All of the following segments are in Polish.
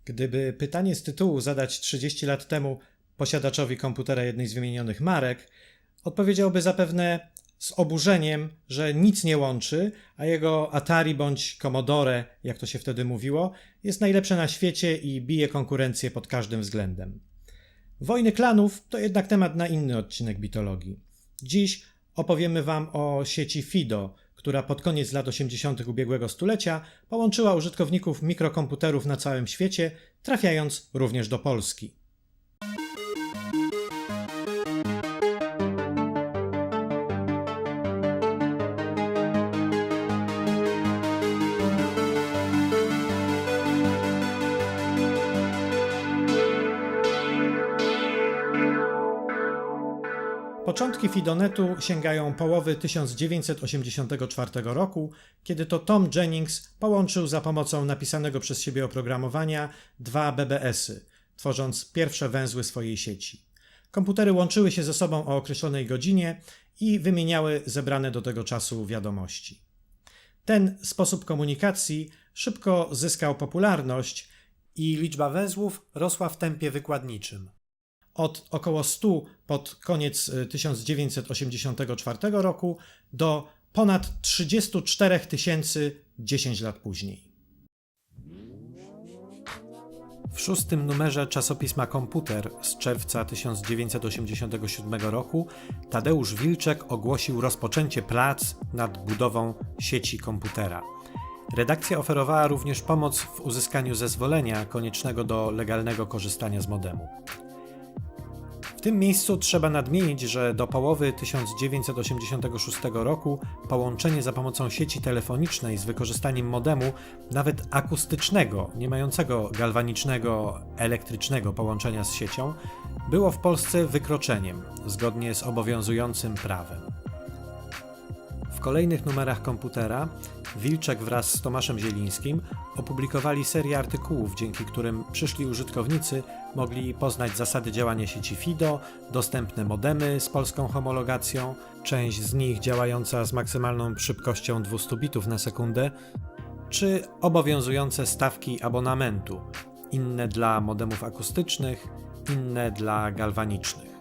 Gdyby pytanie z tytułu zadać 30 lat temu posiadaczowi komputera jednej z wymienionych marek, odpowiedziałby zapewne z oburzeniem, że nic nie łączy, a jego Atari bądź Commodore, jak to się wtedy mówiło, jest najlepsze na świecie i bije konkurencję pod każdym względem. Wojny klanów to jednak temat na inny odcinek bitologii. Dziś opowiemy Wam o sieci FIDO, która pod koniec lat 80. ubiegłego stulecia połączyła użytkowników mikrokomputerów na całym świecie, trafiając również do Polski. Początki FidoNetu sięgają połowy 1984 roku, kiedy to Tom Jennings połączył za pomocą napisanego przez siebie oprogramowania dwa BBS-y, tworząc pierwsze węzły swojej sieci. Komputery łączyły się ze sobą o określonej godzinie i wymieniały zebrane do tego czasu wiadomości. Ten sposób komunikacji szybko zyskał popularność i liczba węzłów rosła w tempie wykładniczym. Od około 100 pod koniec 1984 roku do ponad 34 000 10 lat później. W 6. numerze czasopisma Komputer z czerwca 1987 roku Tadeusz Wilczek ogłosił rozpoczęcie prac nad budową sieci komputera. Redakcja oferowała również pomoc w uzyskaniu zezwolenia koniecznego do legalnego korzystania z modemu. W tym miejscu trzeba nadmienić, że do połowy 1986 roku połączenie za pomocą sieci telefonicznej z wykorzystaniem modemu, nawet akustycznego, nie mającego galwanicznego, elektrycznego połączenia z siecią, było w Polsce wykroczeniem, zgodnie z obowiązującym prawem. W kolejnych numerach Komputera Wilczek wraz z Tomaszem Zielińskim opublikowali serię artykułów, dzięki którym przyszli użytkownicy mogli poznać zasady działania sieci FIDO, dostępne modemy z polską homologacją, część z nich działająca z maksymalną szybkością 200 bitów na sekundę, czy obowiązujące stawki abonamentu, inne dla modemów akustycznych, inne dla galwanicznych.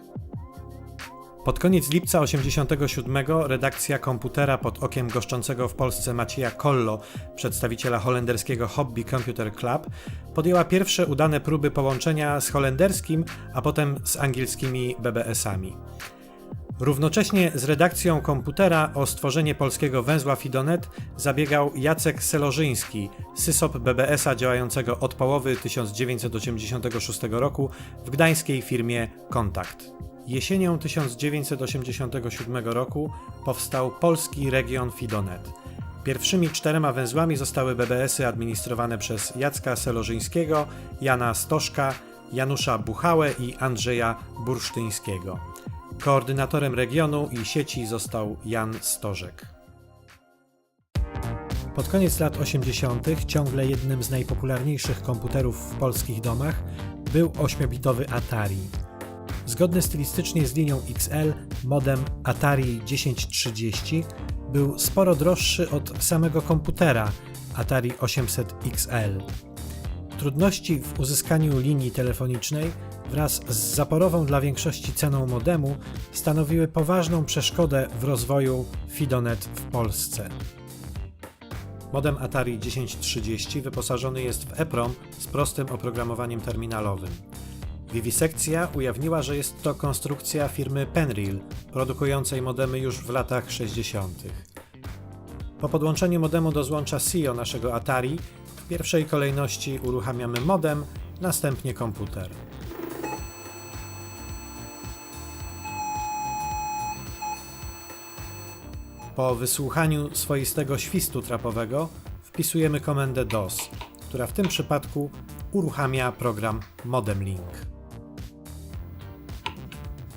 Pod koniec lipca 1987 redakcja Komputera pod okiem goszczącego w Polsce Macieja Kollo, przedstawiciela holenderskiego Hobby Computer Club, podjęła pierwsze udane próby połączenia z holenderskim, a potem z angielskimi BBS-ami. Równocześnie z redakcją Komputera o stworzenie polskiego węzła FidoNet zabiegał Jacek Selożyński, sysop BBS-a działającego od połowy 1986 roku w gdańskiej firmie Kontakt. Jesienią 1987 roku powstał polski region FidoNet. Pierwszymi 4 węzłami zostały BBS-y administrowane przez Jacka Selożyńskiego, Jana Stoszka, Janusza Buchałę i Andrzeja Bursztyńskiego. Koordynatorem regionu i sieci został Jan Stożek. Pod koniec lat 80. ciągle jednym z najpopularniejszych komputerów w polskich domach był 8-bitowy Atari. Zgodny stylistycznie z linią XL, modem Atari 1030 był sporo droższy od samego komputera Atari 800 XL. Trudności w uzyskaniu linii telefonicznej wraz z zaporową dla większości ceną modemu stanowiły poważną przeszkodę w rozwoju FidoNet w Polsce. Modem Atari 1030 wyposażony jest w EPROM z prostym oprogramowaniem terminalowym. Wiwisekcja ujawniła, że jest to konstrukcja firmy Penreal, produkującej modemy już w latach 60. Po podłączeniu modemu do złącza SIO naszego Atari w pierwszej kolejności uruchamiamy modem, następnie komputer. Po wysłuchaniu swoistego świstu trapowego wpisujemy komendę DOS, która w tym przypadku uruchamia program Modem Link.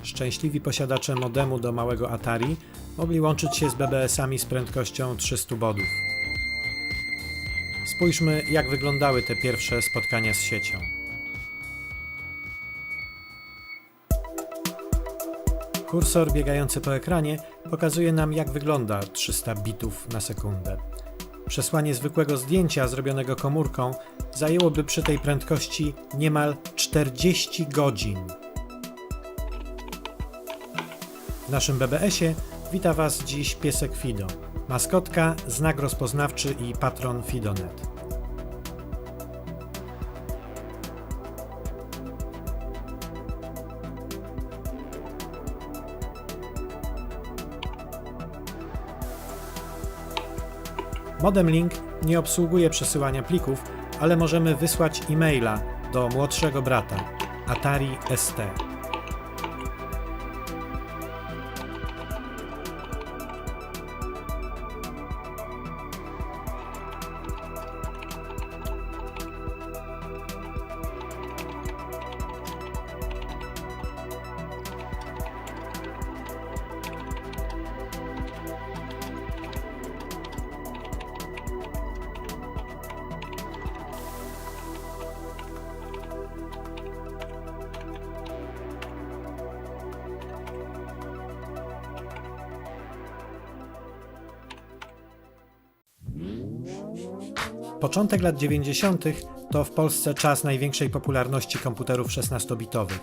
Szczęśliwi posiadacze modemu do małego Atari mogli łączyć się z BBS-ami z prędkością 300 bodów. Spójrzmy, jak wyglądały te pierwsze spotkania z siecią. Kursor biegający po ekranie pokazuje nam, jak wygląda 300 bitów na sekundę. Przesłanie zwykłego zdjęcia zrobionego komórką zajęłoby przy tej prędkości niemal 40 godzin. W naszym BBS-ie wita Was dziś piesek Fido, maskotka, znak rozpoznawczy i patron Fidonet. Modem Link nie obsługuje przesyłania plików, ale możemy wysłać e-maila do młodszego brata, Atari ST. Początek lat 90. to w Polsce czas największej popularności komputerów 16-bitowych.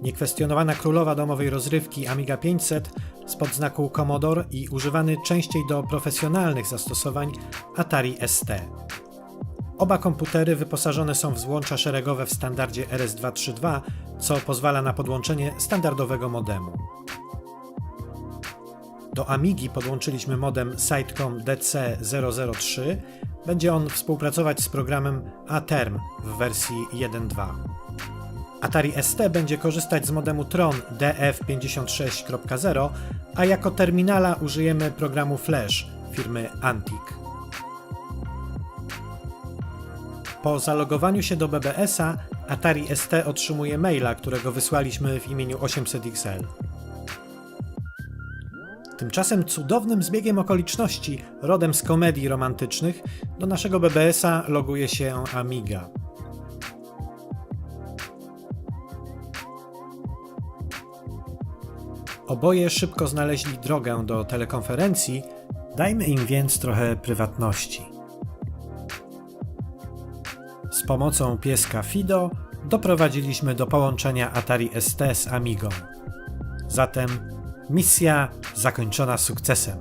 Niekwestionowana królowa domowej rozrywki Amiga 500 spod znaku Commodore i używany częściej do profesjonalnych zastosowań Atari ST. Oba komputery wyposażone są w złącza szeregowe w standardzie RS-232, co pozwala na podłączenie standardowego modemu. Do Amigi podłączyliśmy modem Sitecom DC003. Będzie on współpracować z programem Aterm w wersji 1.2. Atari ST będzie korzystać z modemu Tron DF56.0, a jako terminala użyjemy programu Flash firmy Antic. Po zalogowaniu się do BBS-a Atari ST otrzymuje maila, którego wysłaliśmy w imieniu 800XL. Tymczasem cudownym zbiegiem okoliczności, rodem z komedii romantycznych, do naszego BBS-a loguje się Amiga. Oboje szybko znaleźli drogę do telekonferencji, dajmy im więc trochę prywatności. Z pomocą pieska Fido doprowadziliśmy do połączenia Atari ST z Amigą. Zatem misja zakończona sukcesem.